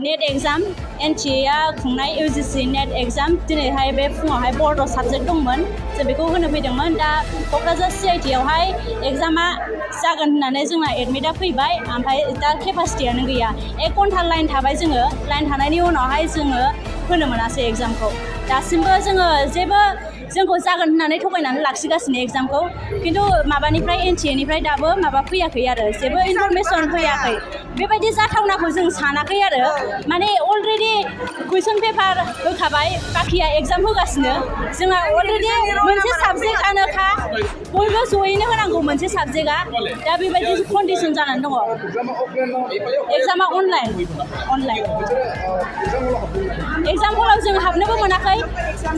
net exam NTA खुंनाय UGC net exam दिनैहाय बे फुङावहाय बर्ड साबजेक्ट दंमोन जों बेखौ होनो फैदोंमोन दा क'क्राझार CIT आवहाय एग्जामा जागोन होननानै जोंना एडमिटआ फैबाय ओमफ्राय दा केपासिटियानो गैया 1 घन्टा लाइन थाबाय जोङो लाइन थानायनि उनावहाय जोङो होनो मोनासै एग्जामखौ दासिमबो जोङो जेबो जोंखौ जागोन होननानै थगायनानै लाखिगासिनो एग्जामखौ खिन्थु माबानिफ्राय NTA निफ्राय दाबो माबा फैयाखै आरो जेबो इनफरमेसन फैयाखै बेबायदि जाथावनाखौ जों सानाखै आरो माने अलरेडि कुइसन पेपार होखाबाय बाखिया एग्जाम होगासिनो जोंहा अलरेडि मोनसे साबजेक्टआनोखा बयबो जयैनो होनांगौ मोनसे साबजेक्टआ दा बेबायदि कन्डिसन जानानै दङ एग्जामा अनलाइन एग्जाम हलाव जों हाबनोबो मोनाखै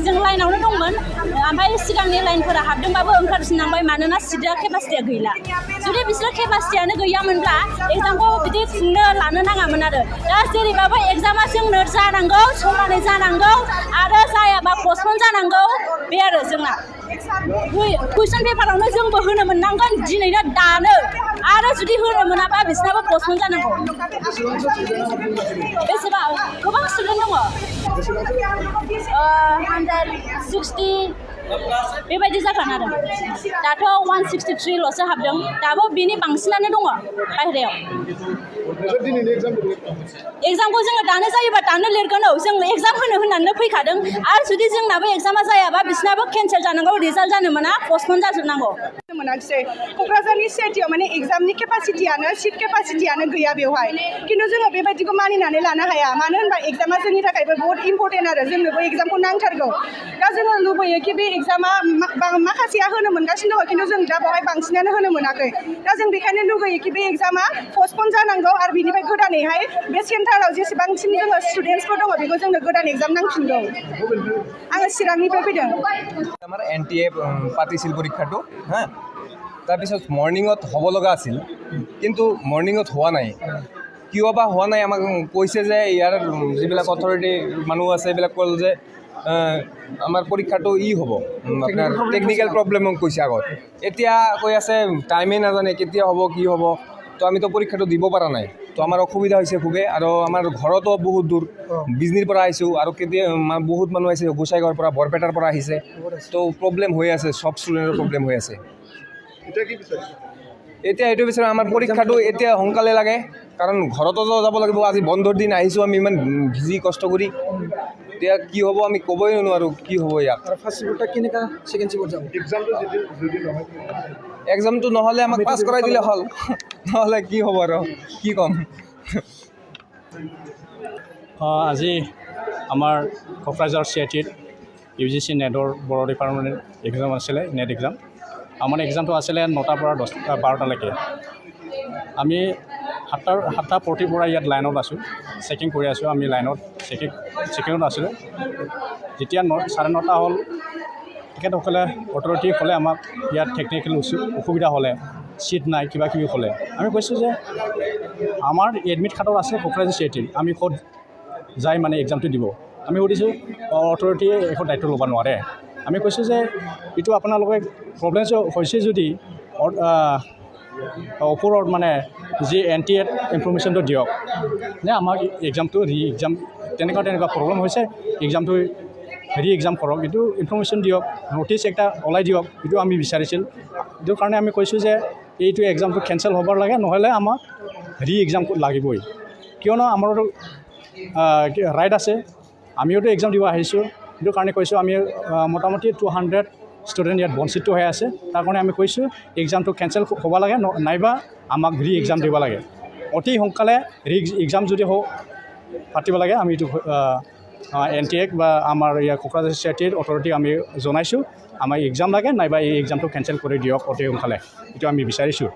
जों लाइनावनो दंमोन ओमफ्राय सिगांनि लाइनफोरा हाबदोंबाबो ओंखारफिननांबाय मानोना सिटआ केपासिटिया गैला जुदि बिसोर केपासिटियानो गैयामोनब्ला एग्जामखौ बिदि खुंनो लानो नाङामोन आरो दा जेरैबाबो एग्जामा जोंनो जानांगौ समानै जानांगौ आरो जायाबा पस्टपन जानांगौ बे आरो जोंना कुइसन पेपारावनो जोंबो होनो मोननांगोन दिनैनो दानो आरो जुदि होनो मोनाबा बिसोरनाबो पस्टपन जानांगौ बेसेबां गोबां स्टुडेन्ट दङ 160 बेबायदि जागोन आरो दाथ' 163 ल'सो हाबदों दाबो बेनि बांसिनानो दङ बाहेरायाव एग्जामखौ जोङो दानो जायोबा दानो लिरगोन जों एग्जाम होनो होननानै फैखादों आरो जुदि जोंनाबो एग्जामा जायाबा बिसोरनाबो केन्सेल जानांगौ रिजाल्ट जानो मोना पस्टपन जाजोबनांगौ मोनाखिसै क'क्राझारनि CIT आव माने एग्जामनि केपासिटियानो सिट केपासिटियानो गैया बेवहाय खिन्थु जोङो बेबायदिखौ मानिनानै लानो हाया मानो होनबा एग्जामा जोंनि थाखायबो बहुत इम्पर्टेन्ट आरो जोंनोबो एग्जामखौ नांथारगौ दा जोङो लुबैयो कि बे एग्जामा माखासेया होनो मोनगासिनो दङ खिन्थु जों दा बेवहाय बांसिनानो होनो मोनाखै दा जों बेखायनो लुगैयो कि बे एग्जामा पस्टपन जानांगौ आरो बिनिफ्राय गोदानैहाय बे सेन्टाराव जेसेबांसिन जोङो स्टुडेन्टसफोर दङ बेखौ जोंनो गोदान एग्जाम नांफिनगौ आङो चिरांनिफ्राय फैदों আমাৰ NTA পাতিছিল পৰীক্ষাটো হা তাৰপিছত মৰ্ণিঙত হ'ব লগা আছিল কিন্তু মৰ্ণিঙত হোৱা নাই কিয় বা হোৱা নাই আমাক কৈছে যে ইয়াৰ যিবিলাক অথৰিটি মানুহ আছে এইবিলাক ক'ল যে আমাৰ পৰীক্ষাটো হ'ব আপোনাৰ টেকনিকেল প্ৰব্লেমক কৈছে আগত এতিয়া কৈ আছে টাইমে নাজানে কেতিয়া হ'ব কি হ'ব তো আমিতো পৰীক্ষাটো দিব পৰা নাই তো আমাৰ অসুবিধা হৈছে খুবেই আৰু আমাৰ ঘৰতো বহুত দূৰ বিজনীৰ পৰা আহিছোঁ আৰু কেতিয়া বহুত মানুহ আহিছে গোসাইগাঁৱৰ পৰা বৰপেটাৰ পৰা আহিছে তো প্ৰব্লেম হৈ আছে সব ষ্টুডেণ্টৰ প্ৰব্লেম হৈ আছে এতিয়া এইটো বিচাৰোঁ আমাৰ পৰীক্ষাটো এতিয়া সোনকালে লাগে কাৰণ ঘৰতো যাব লাগিব আজি বন্ধৰ দিন আহিছোঁ আমি ইমান ভিজি কষ্ট কৰি এতিয়া কি হ'ব আমি ক'বই নোৱাৰোঁ কি হ'ব ইয়াত এক্সামটো নহ'লে আমাক পাছ কৰাই দিলে হ'ল নহ'লে কি হ'ব আৰু কি ক'ম আজি আমাৰ কক্ৰাঝাৰ CIT UGC নেটৰ বড়ো ডিপাৰ্টমেণ্ট এক্সাম আছিলে নেট এক্সাম আমাৰ এক্সামটো আছিলে 9টাৰ পৰা 12টালৈকে আমি 7টা 40 পৰা ইয়াত লাইনত আছোঁ চেকিং কৰি আছোঁ আমি লাইনত চেকিঙত আছিলোঁ যেতিয়া 9:30 হ'ল তেখেতসকলে অথৰিটি ক'লে আমাক ইয়াত টেকনিকেল অসুবিধা হ'লে চিট নাই কিবা কিবি হ'লে আমি কৈছোঁ যে আমাৰ এডমিট কাৰ্ডত আছে কক্ৰাঝাৰ CIT আমি ক'ত যাই মানে এক্সামটো দিব আমি সুধিছোঁ অথৰিটিয়ে একো দায়িত্ব ল'ব নোৱাৰে আমি কৈছোঁ যে এইটো আপোনালোকে প্ৰব্লেম হৈছে যদি ওপৰত মানে যি NTA ইনফৰমেশ্যনটো দিয়ক যে আমাক এক্সামটো এক্সাম তেনেকুৱা প্ৰব্লেম হৈছে এক্সামটো এক্সাম কৰক এইটো ইনফৰমেশ্যন দিয়ক নটিচ এটা ওলাই দিয়ক এইটো আমি বিচাৰিছিলোঁ এইটো কাৰণে আমি কৈছোঁ যে এইটো এক্সামটো কেঞ্চেল হ'ব লাগে নহ'লে আমাক এক্সাম লাগিবই কিয়নো আমাৰো ৰাইট আছে আমিওতো এক্সাম দিব আহিছোঁ এইটো কাৰণে কৈছোঁ আমি মোটামুটি 200 ষ্টুডেণ্ট ইয়াত বঞ্চিত হৈ আছে তাৰ কাৰণে আমি কৈছোঁ এক্সামটো কেঞ্চেল হ'ব লাগে নাইবা আমাক এক্সাম দিব লাগে অতি সোনকালে এক্সাম যদি পাতিব লাগে আমি এইটো NTA বা আমাৰ ইয়াৰ কক্ৰাঝাৰ CIT অথৰিটিক আমি জনাইছোঁ আমাৰ এক্সাম লাগে নাইবা এই এক্সামটো কেঞ্চেল কৰি দিয়ক অতি সোনকালে এইটো আমি বিচাৰিছোঁ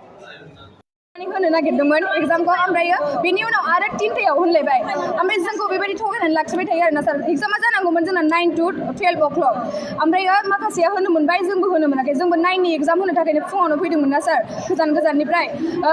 होनो नागिरदोंमोन एग्जामखौ ओमफ्राय बेनि उनाव आरो 3टायाव होनलायबाय ओमफ्राय जोंखौ बेबायदि थगायनानै लाखिबाय थायो आरोना सार एग्जामा जानांगौमोन जोंना 9 to 12 o'clock ओमफ्राय माखासेया होनो मोनबाय जोंबो होनो मोनाखै जोंबो 9 नि एग्जाम होनो थाखायनो फुङावनो फैदोंमोन ना सार गोजाननिफ्राय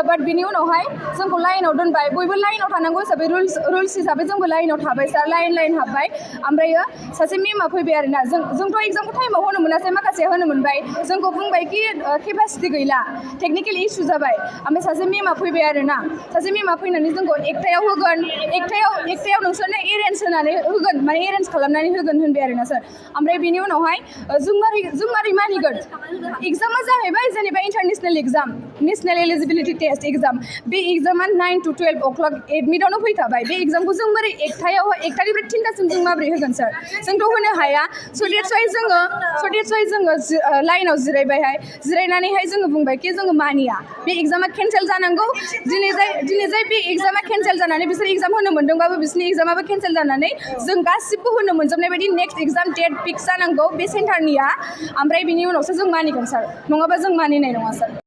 बाट बेनि उनावहाय जोंखौ लाइनाव दोनबाय बयबो लाइनाव थानांगौ हिसाबै रुल्स हिसाबै जोंबो लाइनाव थाबाय सार लाइन हाबबाय ओमफ्राय सासे मेमा फैबाय आरोना जोंथ' एग्जामखौ टाइमाव होनो मोनासै माखासेया होनो मोनबाय जोंखौ बुंबाय कि केपासिटि गैला टेकनिकेल इशु जाबाय ओमफ्राय सासे मेमा फैबाय आरोना सासे मेमा फैनानै जोंखौ एकथायाव होगोन एकथायाव नोंसोरनो एरेन्ज होनानै होगोन माने एरेन्ज खालामनानै होगोन होनबाय आरोना सार ओमफ्राय बेनि उनावहाय जों मारै मानिगोन एग्जामा जाहैबाय जेनेबा international exam national eligibility test exam बे एग्जामा 9 to 12 o'clock एडमिटआवनो फैखाबाय बे एग्जामखौ जों बोरै एकथानिफ्राय 3टासिम जों माबोरै होगोन सार जोंथ' होनो हाया स' देट्स वाइ जोङो लाइनाव जिरायबायहाय जिरायनानैहाय जोङो बुंबाय कि जोङो मानिया बे एग्जामा केन्सेल जानांगौ दिनै जाय बे एग्जामा केन्सेल जानानै बिसोर एग्जाम होनो मोन्दोंबाबो बिसोरनि एग्जामाबो केन्सेल जानानै जों गासिबो होनो मोनजोबनाय बायदि नेक्स्ट एग्जाम डेट फिक्स जानांगौ बे सेन्टारनिया ओमफ्राय बिनि उनावसो जों मानिगोन सार नङाबा जों मानिनाय नङा सार